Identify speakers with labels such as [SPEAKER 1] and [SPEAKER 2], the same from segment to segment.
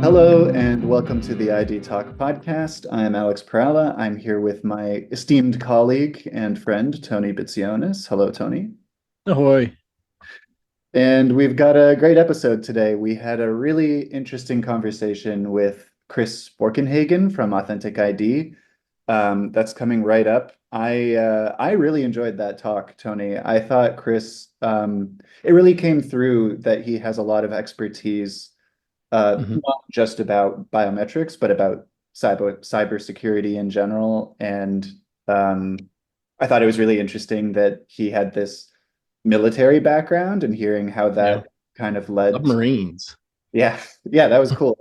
[SPEAKER 1] Hello and welcome to the ID Talk podcast. I am Alex Perala. I'm here with my esteemed colleague and friend, Tony Bitsionis. Hello, Tony.
[SPEAKER 2] Ahoy.
[SPEAKER 1] And we've got a great episode today. We had a really interesting conversation with Chris Borkenhagen from Authentic ID. That's coming right up. I really enjoyed that talk, Tony. I thought Chris, it really came through that he has a lot of expertise
[SPEAKER 2] Mhm.
[SPEAKER 1] not just about biometrics, but about cybersecurity in general. And um, I thought it was really interesting that he had this military background and hearing how
[SPEAKER 2] Yeah.
[SPEAKER 1] that kind of led to,
[SPEAKER 2] Submarines.
[SPEAKER 1] yeah, yeah, that was cool.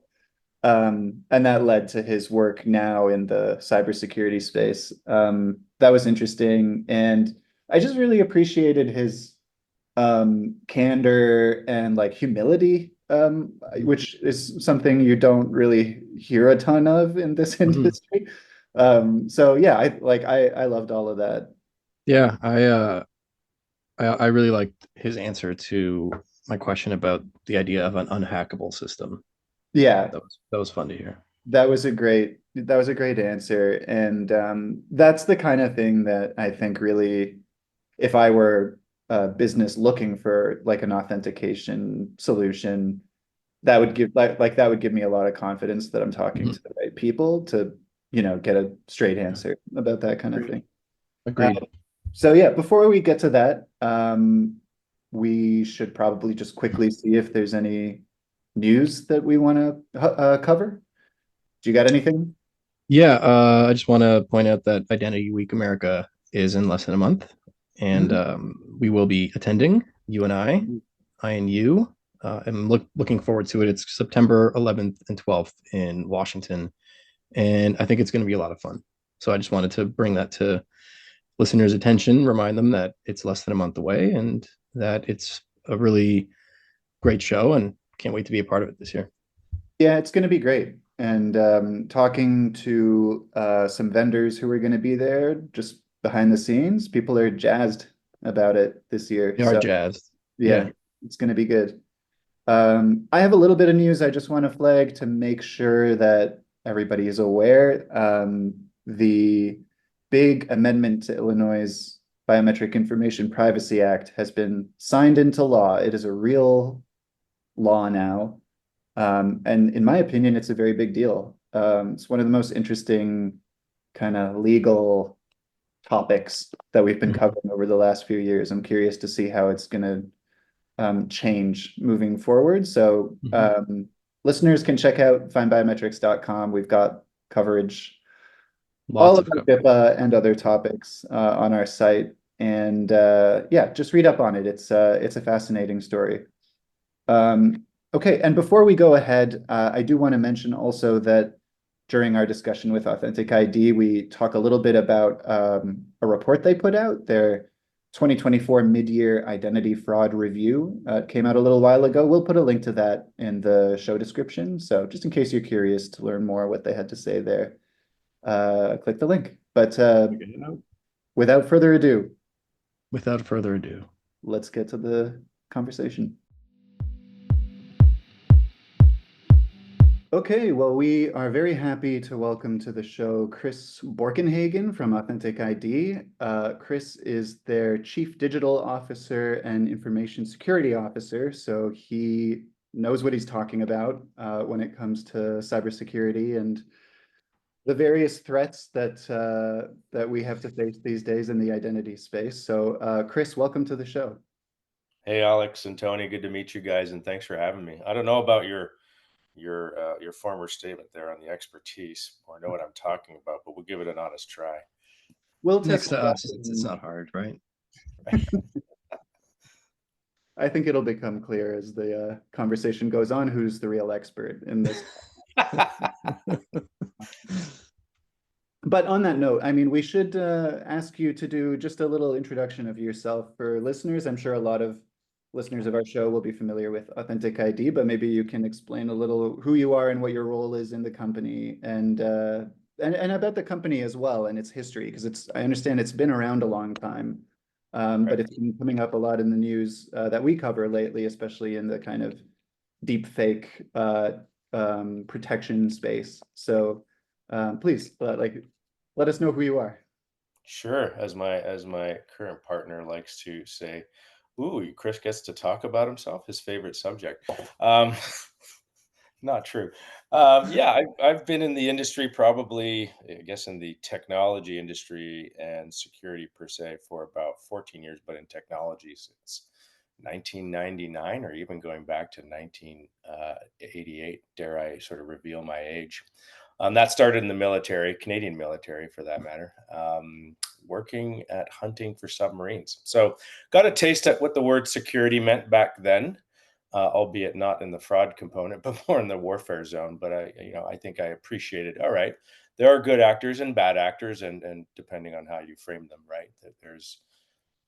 [SPEAKER 1] And that led to his work now in the cybersecurity space. That was interesting. And I just really appreciated his candor and like humility, which is something you don't really hear a ton of in this
[SPEAKER 2] Mhm.
[SPEAKER 1] industry. So yeah, I loved all of that.
[SPEAKER 2] Yeah, I really liked his answer to my question about the idea of an unhackable system.
[SPEAKER 1] Yeah,
[SPEAKER 2] That was fun to hear.
[SPEAKER 1] that was a great answer. And that's the kind of thing that I think really, if I were a business looking for like an authentication solution, that would give like that would give me a lot of confidence that I'm talking
[SPEAKER 2] Mhm.
[SPEAKER 1] to the right people to, get a straight
[SPEAKER 2] Yeah.
[SPEAKER 1] answer about that kind of
[SPEAKER 2] Agreed.
[SPEAKER 1] thing. Uh,
[SPEAKER 2] Agreed.
[SPEAKER 1] so yeah, before we get to that, we should probably just quickly see if there's any news that we want to cover. Do you got anything?
[SPEAKER 2] Yeah, I just want to point out that Identity Week America is in less than a month, and
[SPEAKER 1] Mhm.
[SPEAKER 2] we will be attending. You and I and you. I'm looking forward to it. It's September 11th and 12th in Washington, and I think it's going to be a lot of fun. So I just wanted to bring that to listeners' attention, remind them that it's less than a month away and that it's a really great show, and can't wait to be a part of it this year.
[SPEAKER 1] Yeah, it's going to be great. And talking to some vendors who are going to be there just behind the scenes, people are jazzed about it this year.
[SPEAKER 2] We are
[SPEAKER 1] So
[SPEAKER 2] jazzed.
[SPEAKER 1] yeah,
[SPEAKER 2] Yeah.
[SPEAKER 1] it's going to be good. I have a little bit of news I just want to flag to make sure that everybody is aware. The big amendment to Illinois' Biometric Information Privacy Act has been signed into law. It is a real law now. And in my opinion, it's a very big deal. It's one of the most interesting kind of legal topics that we've been
[SPEAKER 2] Mhm.
[SPEAKER 1] covering over the last few years. I'm curious to see how it's going to change moving forward. So
[SPEAKER 2] Mhm.
[SPEAKER 1] listeners can check out findbiometrics.com. We've got coverage all
[SPEAKER 2] Lots of
[SPEAKER 1] about
[SPEAKER 2] coverage.
[SPEAKER 1] HIPAA and other topics on our site. And yeah, just read up on it. It's a fascinating story. Okay, and before we go ahead, I do want to mention also that during our discussion with Authentic ID, we talk a little bit about a report they put out, their 2024 mid-year identity fraud review. It came out a little while ago. We'll put a link to that in the show description. So just in case you're curious to learn more what they had to say there, click the link. But without further ado,
[SPEAKER 2] Without further ado.
[SPEAKER 1] let's get to the conversation. Okay, well, we are very happy to welcome to the show Chris Borkenhagen from Authentic ID. Chris is their Chief Digital Officer and Information Security Officer, so he knows what he's talking about when it comes to cybersecurity and the various threats that we have to face these days in the identity space. So, Chris, welcome to the show.
[SPEAKER 3] Hey, Alex and Tony, good to meet you guys, and thanks for having me. I don't know about your former statement there on the expertise, or know what I'm talking about, but we'll give it an honest try.
[SPEAKER 1] We'll
[SPEAKER 2] Next
[SPEAKER 1] test
[SPEAKER 2] to
[SPEAKER 1] it out.
[SPEAKER 2] us, it's not hard, right?
[SPEAKER 1] I think it'll become clear as the conversation goes on who's the real expert in this. But on that note, I mean, we should ask you to do just a little introduction of yourself for listeners. I'm sure a lot of listeners of our show will be familiar with Authentic ID, but maybe you can explain a little who you are and what your role is in the company and about the company as well and its history, because I understand it's been around a long time, but
[SPEAKER 3] Right.
[SPEAKER 1] it's been coming up a lot in the news that we cover lately, especially in the kind of deep fake protection space. So please, let us know who you are.
[SPEAKER 3] Sure. As my current partner likes to say, ooh, Chris gets to talk about himself, his favorite subject. Not true. Yeah, I've been in the industry probably, I guess, in the technology industry and security per se for about 14 years, but in technology since 1999, or even going back to 1988. Dare I sort of reveal my age? That started in the military, Canadian military for that matter, working at hunting for submarines. So got a taste at what the word security meant back then, albeit not in the fraud component, but more in the warfare zone. But I think I appreciated. All right, there are good actors and bad actors, and depending on how you frame them, right, that there's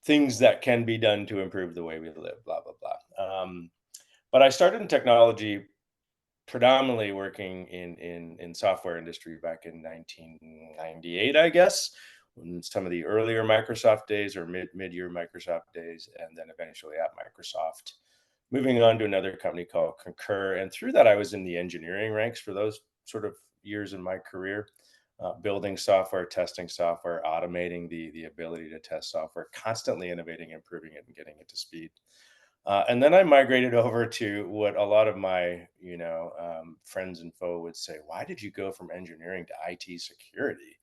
[SPEAKER 3] things that can be done to improve the way we live. Blah blah blah. But I started in technology, predominantly working in software industry back in 1998, I guess, when some of the earlier Microsoft days or mid-year Microsoft days, and then eventually at Microsoft, moving on to another company called Concur. And through that, I was in the engineering ranks for those sort of years in my career, building software, testing software, automating the ability to test software, constantly innovating, improving it, and getting it to speed. And then I migrated over to what a lot of my, friends and foe would say, why did you go from engineering to IT security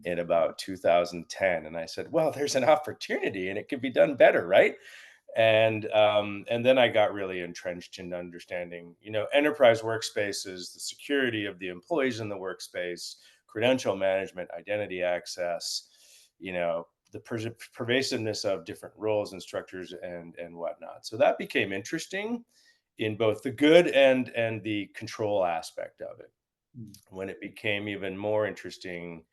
[SPEAKER 3] in about 2010? And I said, well, there's an opportunity and it could be done better, right? And then I got really entrenched in understanding, enterprise workspaces, the security of the employees in the workspace, credential management, identity access, the pervasiveness of different roles and structures and whatnot. So that became interesting in both the good and the control aspect of it. When it became even more interesting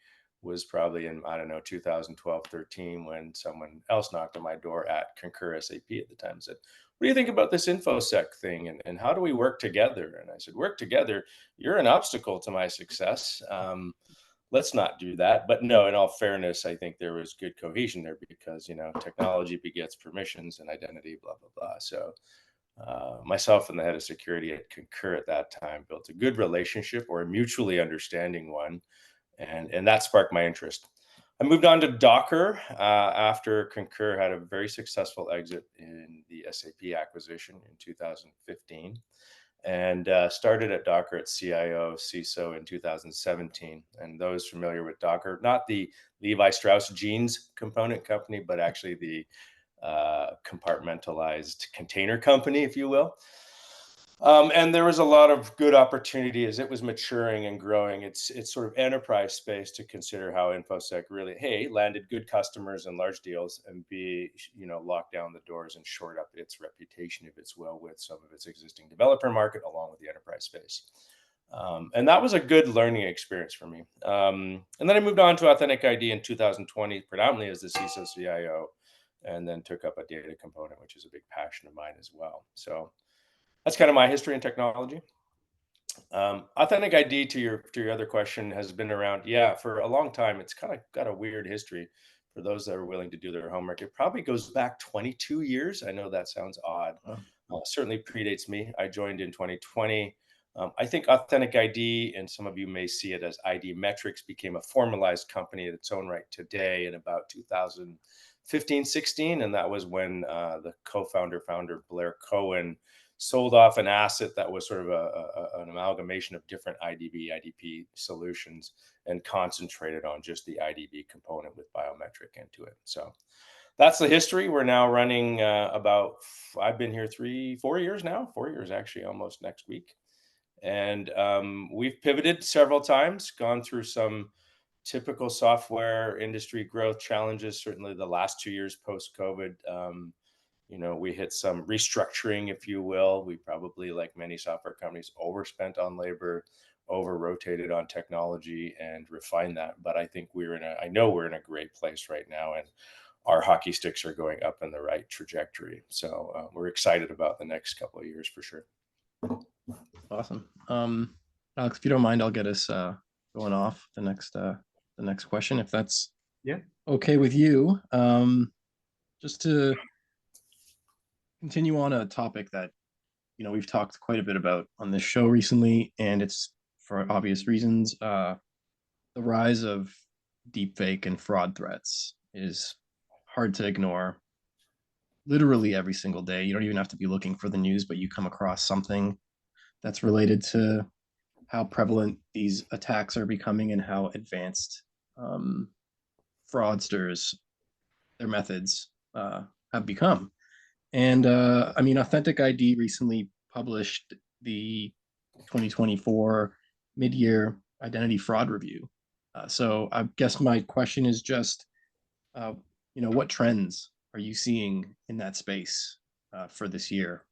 [SPEAKER 3] was probably in, I don't know, 2012, 13, when someone else knocked on my door at Concur SAP at the time and said, what do you think about this InfoSec thing? And how do we work together? And I said, work together? You're an obstacle to my success. Let's not do that. But no, in all fairness, I think there was good cohesion there because, technology begets permissions and identity, blah, blah, blah. So myself and the head of security at Concur at that time built a good relationship, or a mutually understanding one. And that sparked my interest. I moved on to Docker after Concur had a very successful exit in the SAP acquisition in 2015, and started at Docker at CIO, CISO in 2017. And those familiar with Docker, not the Levi Strauss jeans component company, but actually the compartmentalized container company, if you will. And there was a lot of good opportunity as it was maturing and growing. It's sort of enterprise space to consider how InfoSec really, hey, landed good customers and large deals, and B, locked down the doors and shored up its reputation, if it's well, with some of its existing developer market along with the enterprise space. And that was a good learning experience for me. And then I moved on to AuthenticID in 2020, predominantly as the CISO CIO, and then took up a data component, which is a big passion of mine as well. So that's kind of my history in technology. AuthenticID, to your other question, has been around, for a long time. It's kind of got a weird history for those that are willing to do their homework. It probably goes back 22 years. I know that sounds odd. Certainly predates me. I joined in 2020. I think AuthenticID, and some of you may see it as ID Metrics, became a formalized company in its own right today in about 2015, 16. And that was when the founder Blair Cohen sold off an asset that was sort of an amalgamation of different IDP solutions and concentrated on just the IDP component with biometric into it. So that's the history. We're now running I've been here 4 years now, 4 years actually, almost next week. And we've pivoted several times, gone through some typical software industry growth challenges, certainly the last 2 years post-COVID. We hit some restructuring, if you will. We probably, like many software companies, overspent on labor, over-rotated on technology, and refined that. But I think I know we're in a great place right now, and our hockey sticks are going up in the right trajectory. So we're excited about the next couple of years for sure.
[SPEAKER 2] Awesome. Alex, if you don't mind, I'll get us going off the next question, if that's okay with you. Just to continue on a topic that we've talked quite a bit about on this show recently, and it's for obvious reasons. The rise of deepfake and fraud threats is hard to ignore. Literally every single day, you don't even have to be looking for the news, but you come across something that's related to how prevalent these attacks are becoming and how advanced fraudsters, their methods have become. And I mean, Authentic ID recently published the 2024 mid-year identity fraud review. So I guess my question is just, what trends are you seeing in that space for this year?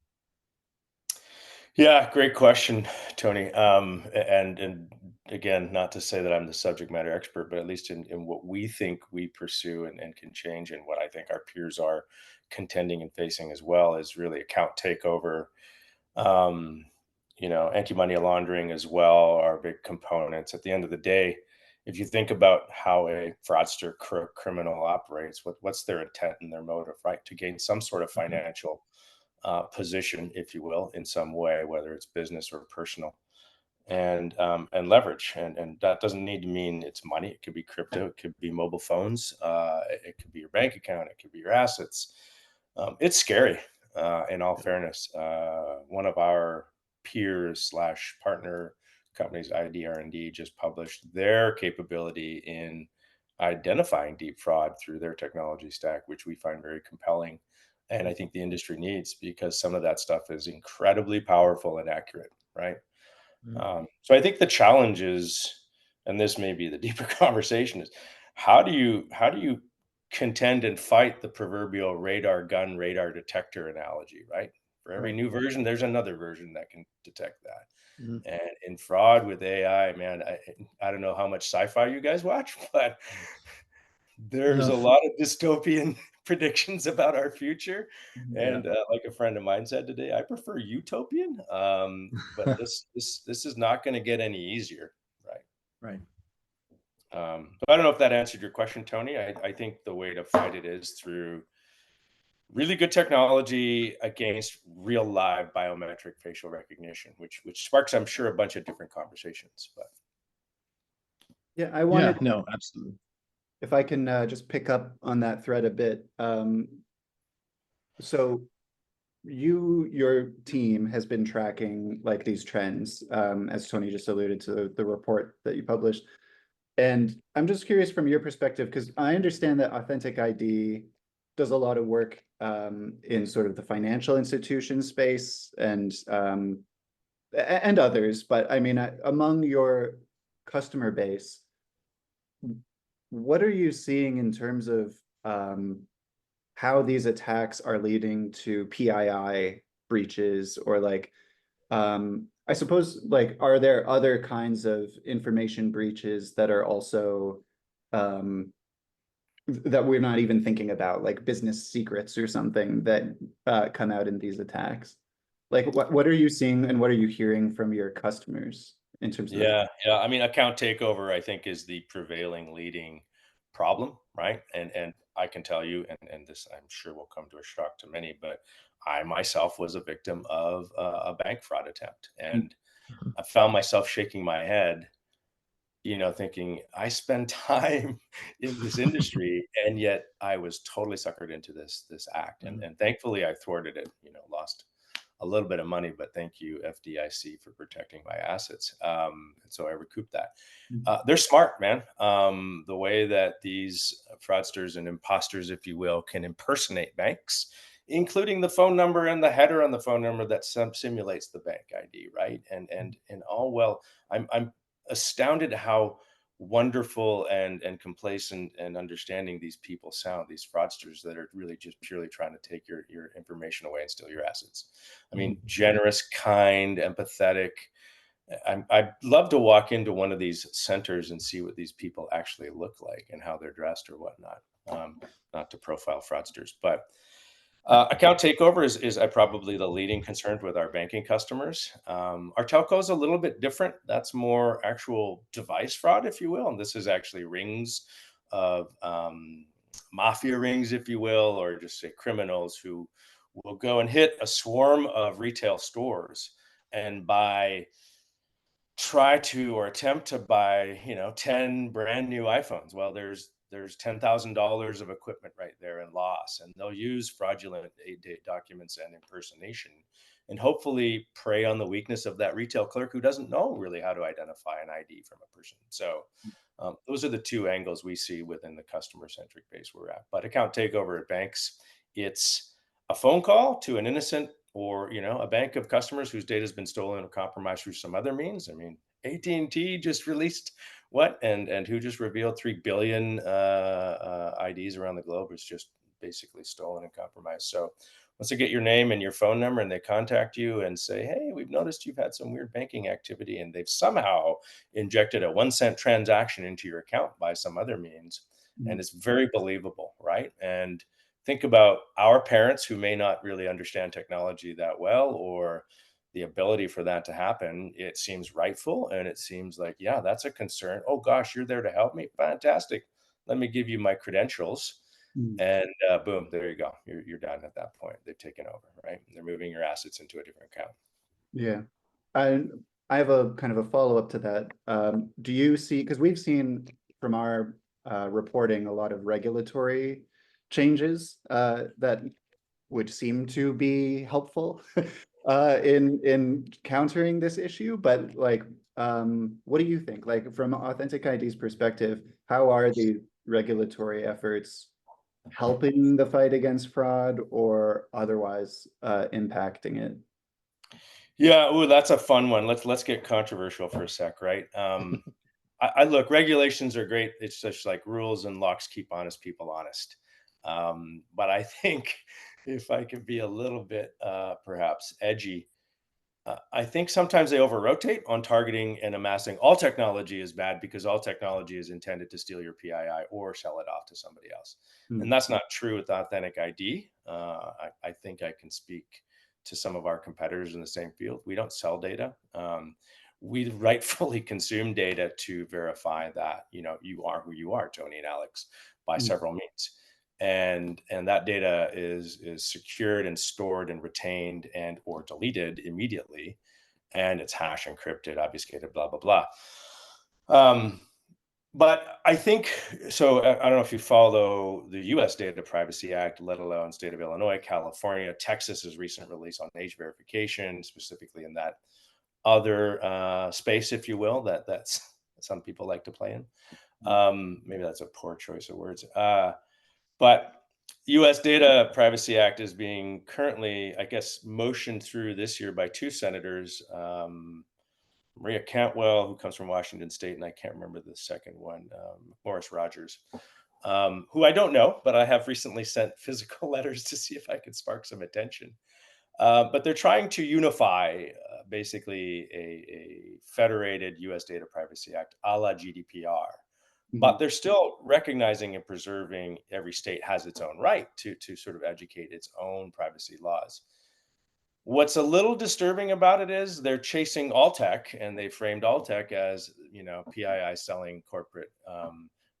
[SPEAKER 3] Yeah, great question, Tony. And again, not to say that I'm the subject matter expert, but at least in what we think we pursue and can change, and what I think our peers are contending and facing as well, is really account takeover. Um, anti-money laundering as well are big components. At the end of the day, if you think about how a fraudster criminal operates, what's their intent and their motive, right? To gain some sort of
[SPEAKER 2] Mhm.
[SPEAKER 3] financial position, if you will, in some way, whether it's business or personal, and leverage. And that doesn't need to mean it's money. It could be crypto. It could be mobile phones. It could be your bank account. It could be your assets. It's scary. In all fairness, one of our peers slash partner companies, ID just published their capability in identifying deep fraud through their technology stack, which we find very compelling. And I think the industry needs, because some of that stuff is incredibly powerful and accurate, right?
[SPEAKER 2] Mhm.
[SPEAKER 3] So I think the challenge is, and this may be the deeper conversation, is how do you contend and fight the proverbial radar gun, radar detector analogy, right? For every
[SPEAKER 2] Right.
[SPEAKER 3] new version, there's another version that can detect that.
[SPEAKER 2] Mhm.
[SPEAKER 3] And in fraud with AI, man, I don't know how much sci-fi you guys watch, but there's a
[SPEAKER 2] Enough.
[SPEAKER 3] lot of dystopian predictions about our future.
[SPEAKER 2] Yeah.
[SPEAKER 3] And like a friend of mine said today, I prefer utopian. But this is not going to get any easier, right?
[SPEAKER 2] Right.
[SPEAKER 3] But I don't know if that answered your question, Tony. I think the way to fight it is through really good technology against real live biometric facial recognition, which sparks, I'm sure, a bunch of different conversations. But
[SPEAKER 1] Yeah, I
[SPEAKER 2] Yeah.
[SPEAKER 1] wanted,
[SPEAKER 2] No. Absolutely.
[SPEAKER 1] if I can just pick up on that thread a bit. So your team has been tracking like these trends, as Tony just alluded to the report that you published. And I'm just curious from your perspective, because I understand that Authentic ID does a lot of work in sort of the financial institution space and others. But I mean, among your customer base, what are you seeing in terms of how these attacks are leading to PII breaches, or like I suppose, like, are there other kinds of information breaches that are also um that we're not even thinking about, like business secrets or something that come out in these attacks? Like what are you seeing and what are you hearing from your customers in terms of the.
[SPEAKER 3] yeah, yeah. I mean, account takeover, I think, is the prevailing leading problem, right? And I can tell you, and this I'm sure will come to a shock to many, but I myself was a victim of a bank fraud attempt, and
[SPEAKER 2] Mhm.
[SPEAKER 3] I found myself shaking my head, thinking I spend time in this industry, and yet I was totally suckered into this act, and
[SPEAKER 2] Mhm.
[SPEAKER 3] and thankfully I thwarted it. Lost a little bit of money, but thank you, FDIC, for protecting my assets. And so I recouped that. They're smart, man. The way that these fraudsters and imposters, if you will, can impersonate banks, including the phone number and the header on the phone number that simulates the bank ID, right? And all well, I'm astounded how wonderful and complacent and understanding these people sound, these fraudsters that are really just purely trying to take your information away and steal your assets. I mean,
[SPEAKER 2] Mhm.
[SPEAKER 3] generous, kind, empathetic. I'd love to walk into one of these centers and see what these people actually look like and how they're dressed or whatnot. Not to profile fraudsters, but account takeover is probably the leading concern with our banking customers. Our telco is a little bit different. That's more actual device fraud, if you will, and this is actually rings of mafia rings, if you will, or just say criminals who will go and hit a swarm of retail stores and try to or attempt to buy, 10 brand new iPhones. Well, there's $10,000 of equipment right there in loss, and they'll use fraudulent date documents and impersonation, and hopefully prey on the weakness of that retail clerk who doesn't know really how to identify an ID from a person. So those are the two angles we see within the customer-centric base we're at. But account takeover at banks, it's a phone call to an innocent or a bank of customers whose data has been stolen or compromised through some other means. I mean, AT&T just released what and who just revealed 3 billion IDs around the globe was just basically stolen and compromised. So once they get your name and your phone number and they contact you and say, hey, we've noticed you've had some weird banking activity, and they've somehow injected a 1 cent transaction into your account by some other means, and it's very believable, right? And think about our parents who may not really understand technology that well, or the ability for that to happen. It seems rightful, and it seems like, yeah, that's a concern. Oh gosh, you're there to help me. Fantastic. Let me give you my credentials.
[SPEAKER 1] Mm.
[SPEAKER 3] And boom, there you go. You're done at that point. They've taken over, right? They're moving your assets into a different account.
[SPEAKER 1] Yeah. I I have a kind of a follow-up to that. Do you see, because we've seen from our reporting a lot of regulatory changes that would seem to be helpful in countering this issue, but like, what do you think? Like from Authentic ID's perspective, how are the regulatory efforts helping the fight against fraud or otherwise impacting it?
[SPEAKER 3] Yeah, ooh, that's a fun one. Let's get controversial for a sec, right? I look, regulations are great. It's just like rules and locks keep honest people honest. But I think if I could be a little bit perhaps edgy, I think sometimes they over rotate on targeting and amassing. All technology is bad because all technology is intended to steal your PII or sell it off to somebody else. And
[SPEAKER 1] Mm.
[SPEAKER 3] that's not true with Authentic ID. I think I can speak to some of our competitors in the same field. We don't sell data. We rightfully consume data to verify that you are who you are, Tony and Alex, by
[SPEAKER 1] Mm.
[SPEAKER 3] several means. And that data is secured and stored and retained and or deleted immediately, and it's hash encrypted, obfuscated, blah blah blah. um, but I think so. I don't know if you follow the US Data Privacy Act, let alone state of Illinois, California, Texas's recent release on age verification, specifically in that other space, if you will, that's some people like to play in. Maybe that's a poor choice of words. But US Data Privacy Act is being currently, I guess, motioned through this year by two senators, Maria Cantwell, who comes from Washington State, and I can't remember the second one, Morris Rogers, who I don't know, but I have recently sent physical letters to see if I could spark some attention. But they're trying to unify basically a federated US Data Privacy Act a la GDPR. But
[SPEAKER 1] Mhm.
[SPEAKER 3] they're still recognizing and preserving every state has its own right to sort of educate its own privacy laws. What's a little disturbing about it is they're chasing all tech, and they framed all tech as PII selling corporate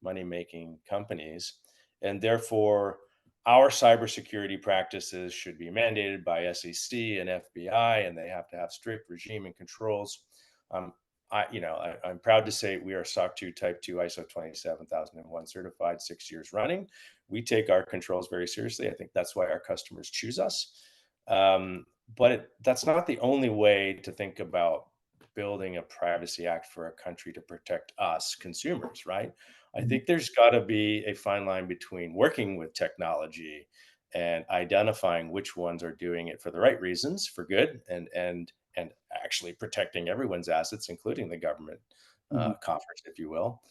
[SPEAKER 3] money making companies, and therefore our cybersecurity practices should be mandated by SEC and FBI, and they have to have strict regime and controls. Um, I'm proud to say we are SOC 2 Type 2 ISO 27001 certified 6 years running. We take our controls very seriously. I think that's why our customers choose us. But that's not the only way to think about building a privacy act for a country to protect us consumers, right? I
[SPEAKER 1] Mhm.
[SPEAKER 3] think there's got to be a fine line between working with technology and identifying which ones are doing it for the right reasons, for good, and actually protecting everyone's assets, including the government
[SPEAKER 1] Mhm.
[SPEAKER 3] coffers, if you will.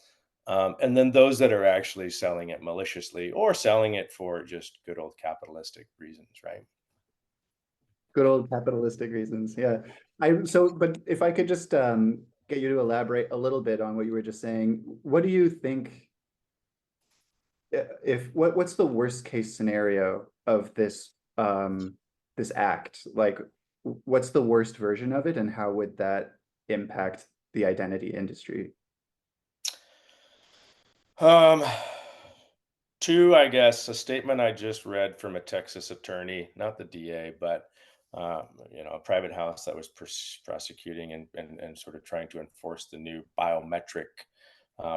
[SPEAKER 3] And then those that are actually selling it maliciously or selling it for just good old capitalistic reasons, right?
[SPEAKER 1] Good old capitalistic reasons. Yeah. But if I could just get you to elaborate a little bit on what you were just saying, what do you think what's the worst case scenario of this act? Like what's the worst version of it and how would that impact the identity industry?
[SPEAKER 3] Um, Two, I guess, a statement I just read from a Texas attorney, not the DA, but a private house that was prosecuting and sort of trying to enforce the new biometric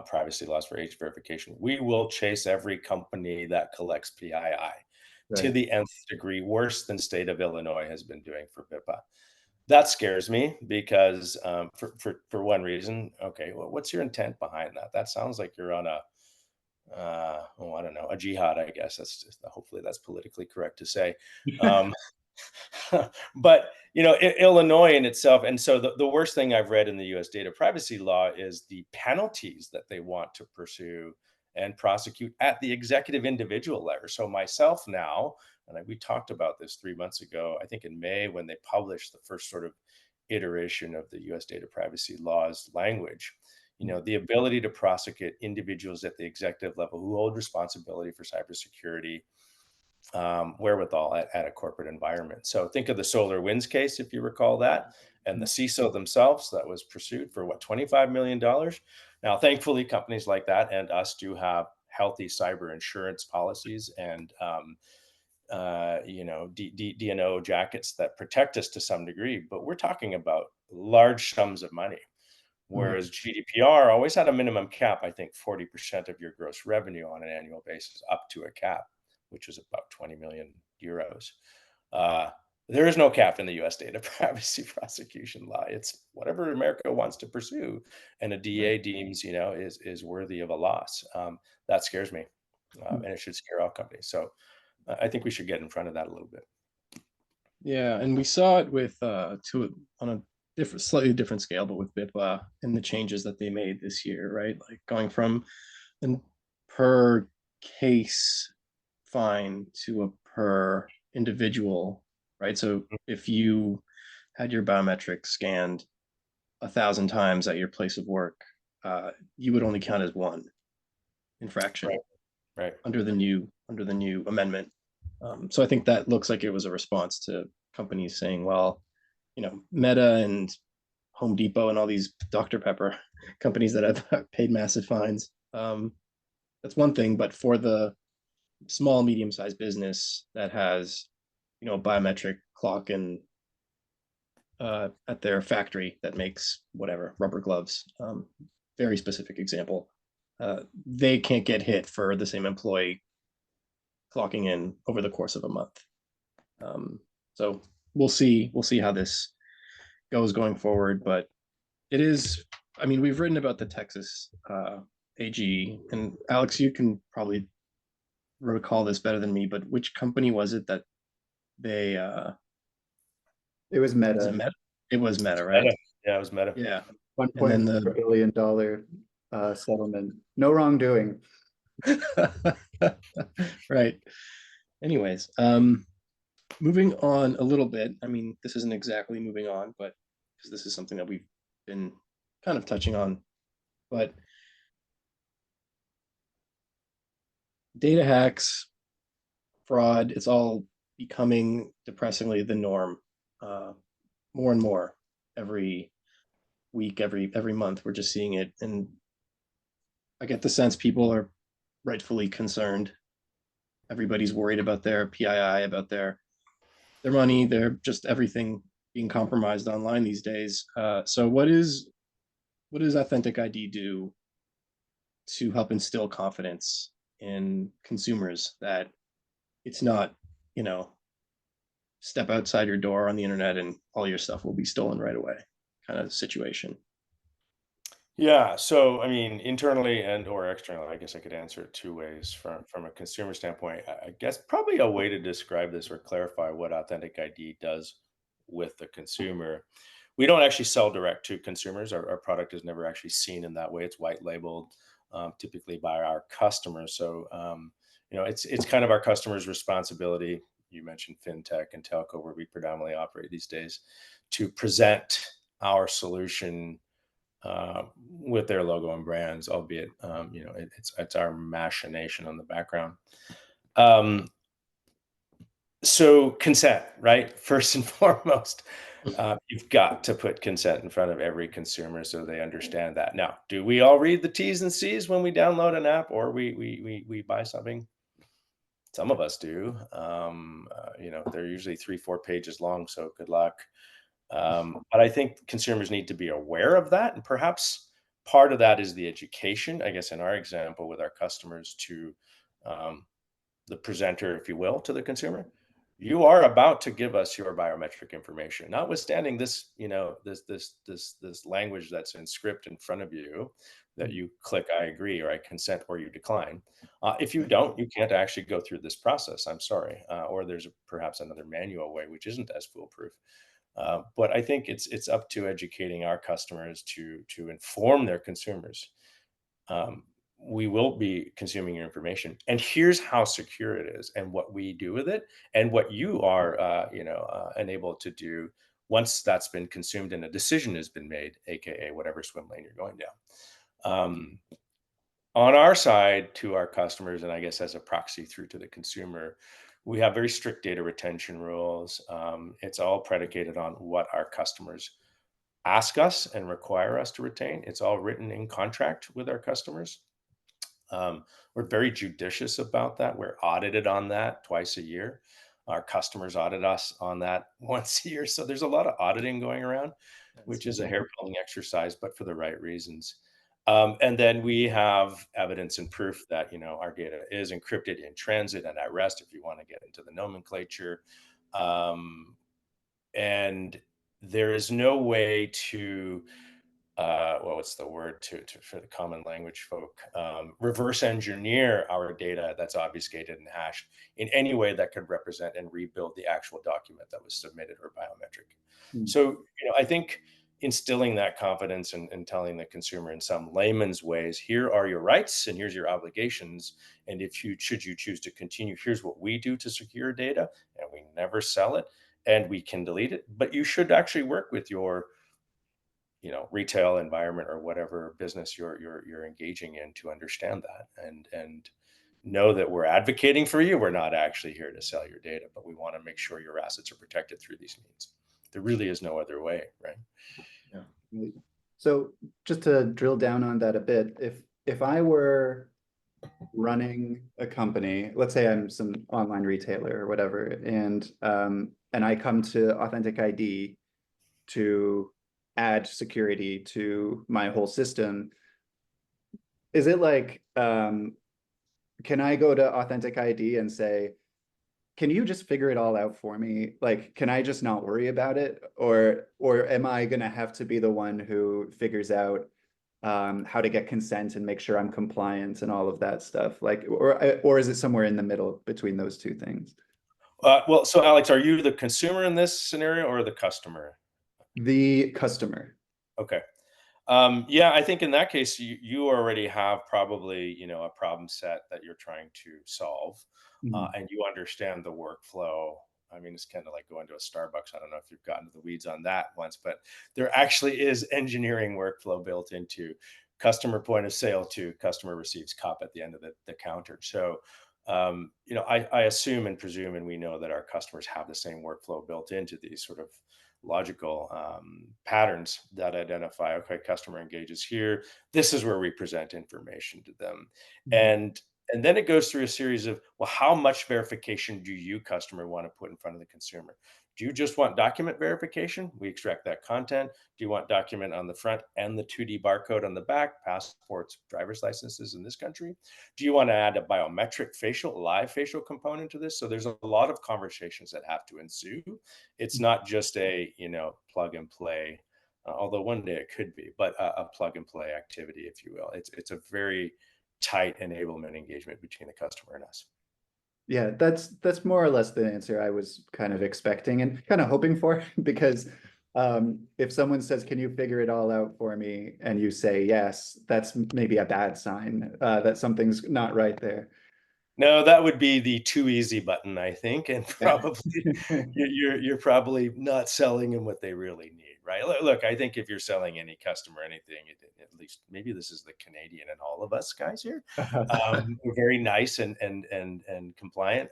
[SPEAKER 3] privacy laws for age verification. We will chase every company that collects PII to
[SPEAKER 1] Right.
[SPEAKER 3] the nth degree, worse than state of Illinois has been doing for BIPA. That scares me because for one reason. Okay, well, what's your intent behind that? That sounds like you're on a I don't know, a jihad, I guess. That's just, hopefully that's politically correct to say. Um, but Illinois in itself, and so the worst thing I've read in the US data privacy law is the penalties that they want to pursue and prosecute at the executive individual level. So myself now, and we talked about this 3 months ago, I think in May, when they published the first sort of iteration of the US data privacy laws language, the ability to prosecute individuals at the executive level who hold responsibility for cybersecurity, wherewithal at a corporate environment. So think of the Solar Winds case, if you recall that, and the CISO themselves that was pursued for what, $25 million. Now, thankfully, companies like that and us do have healthy cyber insurance policies and DNO jackets that protect us to some degree, but we're talking about large sums of money. Whereas GDPR always had a minimum cap, I think 40% of your gross revenue on an annual basis up to a cap, which is about 20 million euros. There is no cap in the US data privacy prosecution law. It's whatever America wants to pursue and a DA deems, is worthy of a loss. That scares me. And it should scare all companies. So I think we should get in front of that a little bit.
[SPEAKER 2] Yeah, and we saw it with on a slightly different scale, but with BIPA and the changes that they made this year, right? Like going from an per case fine to a per individual, right? So if you had your biometrics scanned 1,000 times at your place of work, you would only count as one infraction
[SPEAKER 3] Right.
[SPEAKER 2] under the new amendment. So I think that looks like it was a response to companies saying, well, Meta and Home Depot and all these Dr. Pepper companies that have paid massive fines. That's one thing, but for the small, medium-sized business that has, a biometric clock and at their factory that makes whatever rubber gloves, very specific example, they can't get hit for the same employee clocking in over the course of a month. So we'll see how this goes going forward, but it is, I mean, we've written about the Texas AG, and Alex, you can probably recall this better than me, but which company was it that they
[SPEAKER 1] It was
[SPEAKER 2] was
[SPEAKER 1] Meta.
[SPEAKER 2] it Meta? It was Meta, right?
[SPEAKER 3] Meta. Yeah, it was Meta.
[SPEAKER 2] Yeah.
[SPEAKER 1] $1.4
[SPEAKER 2] And then
[SPEAKER 1] billion settlement. No wrongdoing.
[SPEAKER 2] right. Anyways, moving on a little bit. I mean, this isn't exactly moving on, but because this is something that we've been kind of touching on, but data hacks, fraud, it's all becoming depressingly the norm. More and more every week, every month, we're just seeing it, and I get the sense people are rightfully concerned. Everybody's worried about their PII, about their money, their just everything being compromised online these days. So what does Authentic ID do to help instill confidence in consumers that it's not, step outside your door on the internet and all your stuff will be stolen right away kind of situation?
[SPEAKER 3] Yeah. So, I mean, internally and or externally, I guess I could answer it two ways. From a consumer standpoint, I guess probably a way to describe this or clarify what Authentic ID does with the consumer. We don't actually sell direct to consumers. Our product is never actually seen in that way. It's white labeled, typically by our customers. So, it's kind of our customers' responsibility. You mentioned fintech and telco, where we predominantly operate these days, to present our solution with their logo and brands, albeit it's our machination on the background. So consent, right? First and foremost, you've got to put consent in front of every consumer so they understand that. Now, do we all read the T's and C's when we download an app or we buy something? Some of us do. They're usually 3, 4 pages long, so good luck. But I think consumers need to be aware of that, and perhaps part of that is the education. I guess in our example with our customers to um, the presenter, if you will, to the consumer. You are about to give us your biometric information, notwithstanding this, this language that's in script in front of you that
[SPEAKER 1] Mm.
[SPEAKER 3] you click I agree or I consent or you decline. If you don't, you can't actually go through this process. I'm sorry, or there's perhaps another manual way which isn't as foolproof. But I think it's up to educating our customers to inform their consumers. um, we will be consuming your information, and here's how secure it is and what we do with it and what you are enabled to do once that's been consumed and a decision has been made, aka whatever swim lane you're going down. um, on our side to our customers, and I guess as a proxy through to the consumer, we have very strict data retention rules. It's all predicated on what our customers ask us and require us to retain. It's all written in contract with our customers. We're very judicious about that. We're audited on that twice a year. Our customers audit us on that once a year. So there's a lot of auditing going around,
[SPEAKER 1] That's
[SPEAKER 3] which is a
[SPEAKER 1] good.
[SPEAKER 3] hair pulling exercise, but for the right reasons. And then we have evidence and proof that our data is encrypted in transit and at rest. If you want to get into the nomenclature, um, and there is no way to what's the word for the common language folk? Reverse engineer our data that's obfuscated and hashed in any way that could represent and rebuild the actual document that was submitted or biometric.
[SPEAKER 1] Mm.
[SPEAKER 3] So, I think instilling that confidence and telling the consumer in some layman's ways, here are your rights and here's your obligations. And if you should you choose to continue, here's what we do to secure data, and we never sell it and we can delete it. But you should actually work with your retail environment or whatever business you're engaging in to understand that and know that we're advocating for you. We're not actually here to sell your data, but we want to make sure your assets are protected through these means. There really is no other way, right?
[SPEAKER 1] Yeah. Right. So just to drill down on that a bit, if I were running a company, let's say I'm some online retailer or whatever, and I come to Authentic ID to add security to my whole system, is it like can I go to Authentic ID and say, can you just figure it all out for me? Like, can I just not worry about it? Or am I gonna have to be the one who figures out how to get consent and make sure I'm compliant and all of that stuff? Like, or is it somewhere in the middle between those two things?
[SPEAKER 3] Well, so Alex, are you the consumer in this scenario or the customer?
[SPEAKER 1] The customer.
[SPEAKER 3] Okay. Yeah, I think in that case, you already have probably, a problem set that you're trying to solve,
[SPEAKER 1] Mhm.
[SPEAKER 3] and you understand the workflow. I mean, it's kind of like going to a Starbucks. I don't know if you've gotten to the weeds on that once, but there actually is engineering workflow built into customer point of sale to customer receives cup at the end of the counter. So, I assume and presume, and we know that our customers have the same workflow built into these sort of logical patterns that identify, okay, customer engages here, this is where we present information to them.
[SPEAKER 1] Mhm.
[SPEAKER 3] And then it goes through a series of, well, how much verification do you customer want to put in front of the consumer? Do you just want document verification? We extract that content. Do you want document on the front and the 2D barcode on the back, passports, driver's licenses in this country? Do you want to add a biometric live facial component to this? So there's a lot of conversations that have to ensue. It's not just a, plug and play, although one day it could be, but a plug and play activity, if you will. It's a very tight enablement engagement between the customer and us.
[SPEAKER 1] Yeah, that's more or less the answer I was kind of expecting and kind of hoping for, because if someone says, "Can you figure it all out for me?" and you say yes, that's maybe a bad sign that something's not right there.
[SPEAKER 3] No, that would be the too easy button, I think, and
[SPEAKER 1] Yeah.
[SPEAKER 3] probably you're probably not selling them what they really need, right? Look, I think if you're selling any customer anything, at least maybe this is the Canadian and all of us guys here. We're very nice and compliant,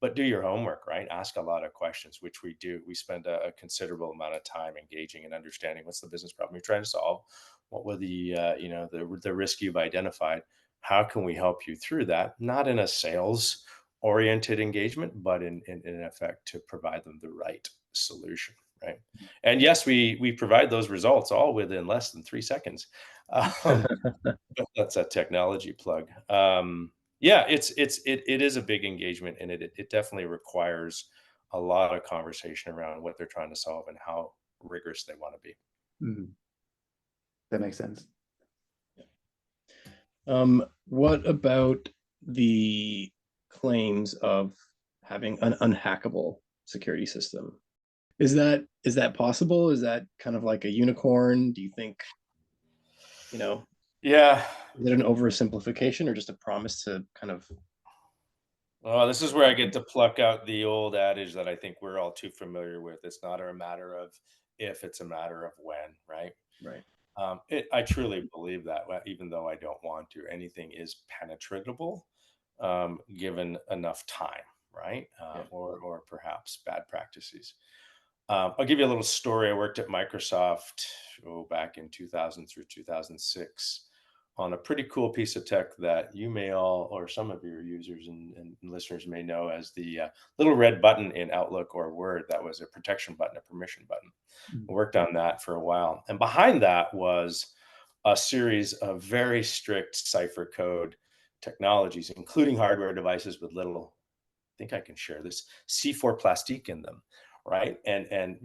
[SPEAKER 3] but do your homework, right? Ask a lot of questions, which we do. We spend a considerable amount of time engaging and understanding what's the business problem you're trying to solve, what were the the risk you've identified, how can we help you through that? Not in a sales oriented engagement, but in effect to provide them the right solution, right? And yes, we provide those results all within less than 3 seconds. Um, that's a technology plug. Yeah, it is a big engagement, and it definitely requires a lot of conversation around what they're trying to solve and how rigorous they want to be.
[SPEAKER 1] Mhm. That makes sense.
[SPEAKER 2] What about the claims of having an unhackable security system? Is that possible? Is that kind of like a unicorn? Do you think, you know,
[SPEAKER 3] Yeah.
[SPEAKER 2] is it an oversimplification or just a promise to kind of?
[SPEAKER 3] Well, this is where I get to pluck out the old adage that I think we're all too familiar with. It's not a matter of if, it's a matter of when, right?
[SPEAKER 2] Right.
[SPEAKER 3] I truly believe that, even though I don't want to. Anything is penetratable, given enough time, right?
[SPEAKER 2] Yeah.
[SPEAKER 3] Or perhaps bad practices. I'll give you a little story. I worked at Microsoft back in 2000 through 2006 on a pretty cool piece of tech that you may all, or some of your users and listeners may know as the little red button in Outlook or Word. That was a protection button, a permission button. I worked on that for a while. And behind that was a series of very strict cipher code technologies, including hardware devices with little, I think I can share this, C4 plastique in them, right? And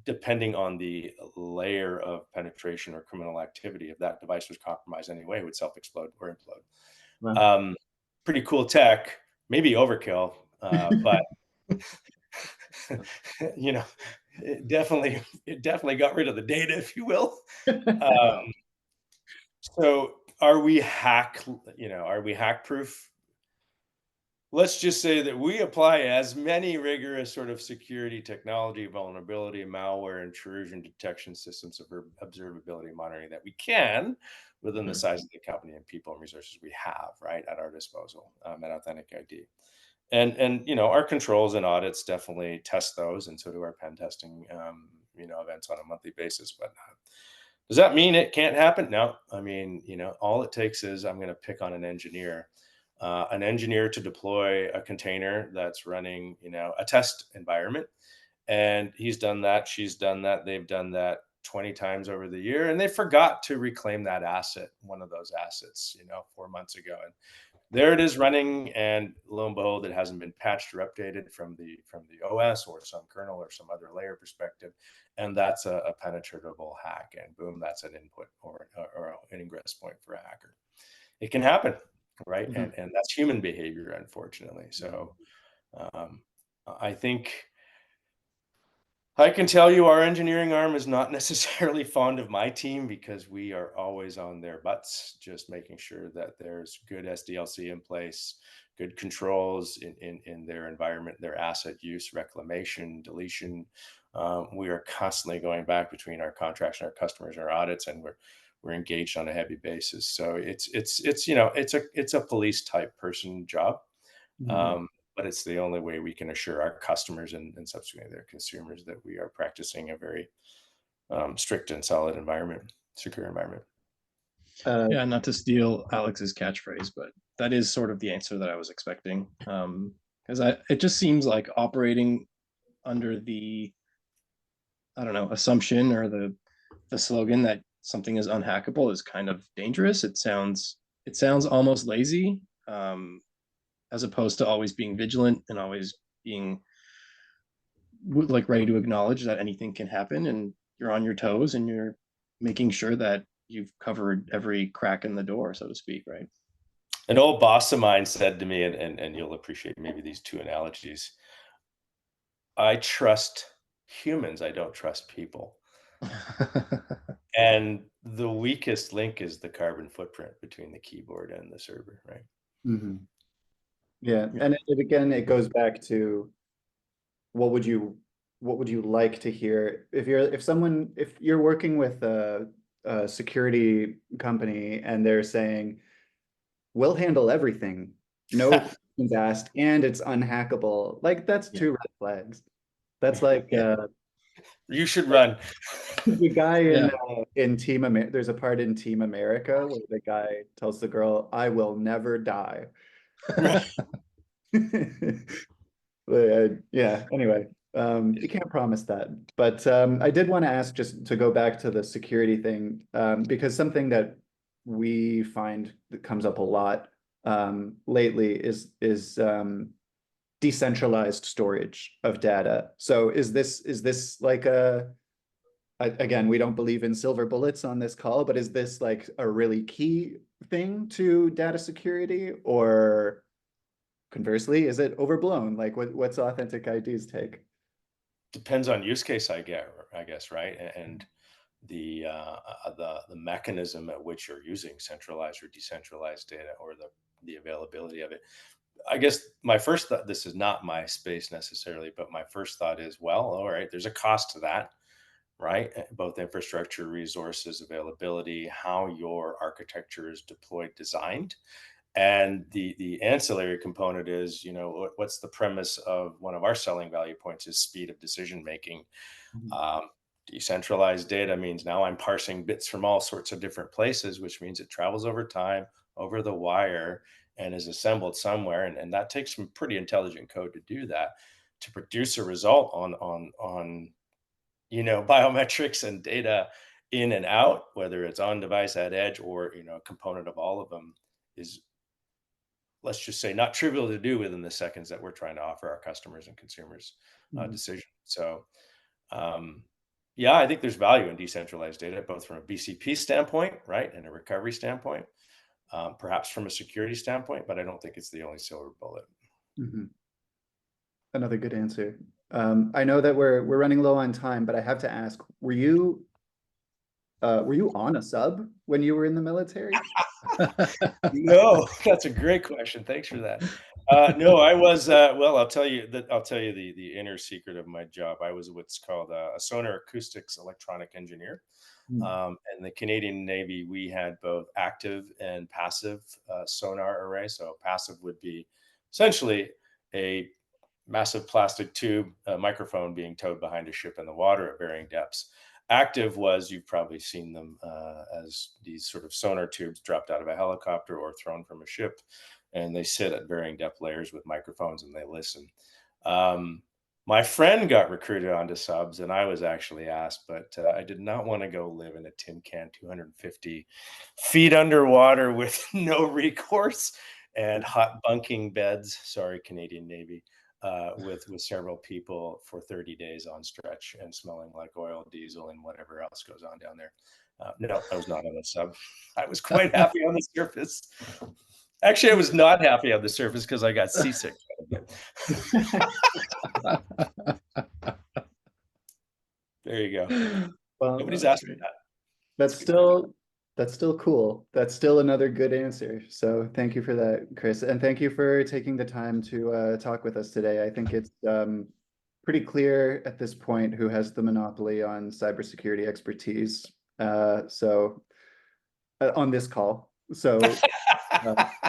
[SPEAKER 3] depending on the layer of penetration or criminal activity, if that device was compromised anyway, it would self-explode or implode.
[SPEAKER 1] Wow.
[SPEAKER 3] Pretty cool tech, maybe overkill, but you know, it definitely got rid of the data, if you will. Um, so are we hack proof? Let's just say that we apply as many rigorous sort of security, technology, vulnerability, malware, intrusion detection systems of observability monitoring that we can within the size of the company and people and resources we have, right, at our disposal, at AuthenticID. And our controls and audits definitely test those, and so do our pen testing, events on a monthly basis. But does that mean it can't happen? No. I mean, all it takes is, I'm going to pick on an engineer to deploy a container that's running, a test environment. And he's done that, she's done that, they've done that 20 times over the year, and they forgot to reclaim that asset, one of those assets, 4 months ago. And there it is running, and lo and behold, it hasn't been patched or updated from the OS or some kernel or some other layer perspective, and that's a penetratable hack. And boom, that's an input or an ingress point for a hacker. It can happen, right?
[SPEAKER 2] Mhm.
[SPEAKER 3] And that's human behavior, unfortunately. So um, I think I can tell you our engineering arm is not necessarily fond of my team, because we are always on their butts, just making sure that there's good SDLC in place, good controls in their environment, their asset use, reclamation, deletion. We are constantly going back between our contracts and our customers, our audits, and we're engaged on a heavy basis. So it's a police type person job.
[SPEAKER 1] Mhm.
[SPEAKER 3] But it's the only way we can assure our customers and subsequently their consumers that we are practicing a very strict and solid environment, secure environment.
[SPEAKER 1] Uh,
[SPEAKER 2] Yeah, not to steal Alex's catchphrase, but that is sort of the answer that I was expecting. Because it just seems like operating under the, I don't know, assumption or the slogan that something is unhackable is kind of dangerous. It sounds almost lazy, as opposed to always being vigilant and always being like ready to acknowledge that anything can happen, and you're on your toes and you're making sure that you've covered every crack in the door, so to speak, right?
[SPEAKER 3] An old boss of mine said to me, and you'll appreciate maybe these two analogies: I trust humans, I don't trust people. And the weakest link is the carbon footprint between the keyboard and the server, right?
[SPEAKER 1] mhm. Yeah,
[SPEAKER 2] Yeah.
[SPEAKER 1] and again, it goes back to what would you like to hear if you're working with a security company and they're saying, we'll handle everything, no questions asked, and it's unhackable. Like, that's
[SPEAKER 2] Yeah.
[SPEAKER 1] two red flags. That's like
[SPEAKER 2] Yeah.
[SPEAKER 3] You should run.
[SPEAKER 1] the guy
[SPEAKER 2] Yeah.
[SPEAKER 1] in Team America. There's a part in Team America where the guy tells the girl, "I will never die."
[SPEAKER 3] Right.
[SPEAKER 1] Yeah, anyway, you can't promise that. But I did want to ask, just to go back to the security thing, because something that we find that comes up a lot lately is decentralized storage of data. So is this like again, we don't believe in silver bullets on this call, but is this like a really key thing to data security, or conversely, is it overblown? Like what's Authentic ID's take?
[SPEAKER 3] Depends on use case, I guess, right? And the mechanism at which you're using centralized or decentralized data, or the availability of it. I guess my first thought, this is not my space necessarily, but my first thought is, well, all right, there's a cost to that, right? Both infrastructure, resources, availability, how your architecture is deployed, designed. And the ancillary component is, what's the premise of one of our selling value points is speed of decision making.
[SPEAKER 1] Mhm.
[SPEAKER 3] Um, Decentralized data means now I'm parsing bits from all sorts of different places, which means it travels over time, over the wire, and is assembled somewhere. And that takes some pretty intelligent code to do that, to produce a result on biometrics and data in and out, whether it's on device, at edge, or a component of all of them, is, let's just say, not trivial to do within the seconds that we're trying to offer our customers and consumers
[SPEAKER 1] Mhm.
[SPEAKER 3] decision. So, um, yeah, I think there's value in decentralized data, both from a BCP standpoint, right, and a recovery standpoint, perhaps from a security standpoint, but I don't think it's the only silver bullet.
[SPEAKER 1] Mhm. Another good answer. I know that we're running low on time, but I have to ask, were you on a sub when you were in the military?
[SPEAKER 3] No, that's a great question. Thanks for that. No, I was. Well, I'll tell you the inner secret of my job. I was what's called a sonar acoustics electronic engineer.
[SPEAKER 1] Hmm.
[SPEAKER 3] In the Canadian Navy, we had both active and passive sonar array. So passive would be essentially a massive plastic tube, a microphone being towed behind a ship in the water at varying depths. Active was, you've probably seen them as these sort of sonar tubes dropped out of a helicopter or thrown from a ship, and they sit at varying depth layers with microphones and they listen. Um, my friend got recruited onto subs, and I was actually asked, but I did not want to go live in a tin can 250 feet underwater with no recourse and hot bunking beds. Sorry, Canadian Navy. With several people for 30 days on stretch and smelling like oil, diesel, and whatever else goes on down there. No, I was not on the sub. I was quite happy on the surface. Actually, I was not happy on the surface because I got seasick. There you go.
[SPEAKER 1] Well,
[SPEAKER 3] Nobody's asked me that.
[SPEAKER 1] that's
[SPEAKER 3] It's a good question.
[SPEAKER 1] still cool. That's still another good answer. So thank you for that, Chris. And thank you for taking the time to talk with us today. I think it's pretty clear at this point who has the monopoly on cybersecurity expertise. On this call. So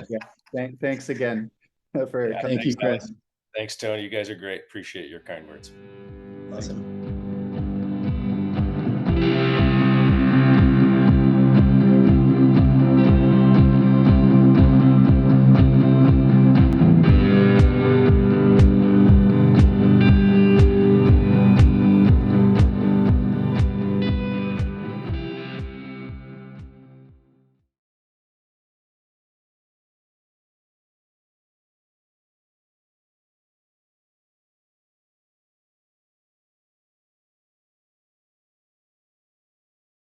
[SPEAKER 1] yeah, thanks again for
[SPEAKER 3] Yeah,
[SPEAKER 1] coming.
[SPEAKER 2] Thank you,
[SPEAKER 3] thanks, Alex.
[SPEAKER 2] Chris.
[SPEAKER 3] Thanks, Tony. You guys are great. Appreciate your kind words.
[SPEAKER 2] Awesome.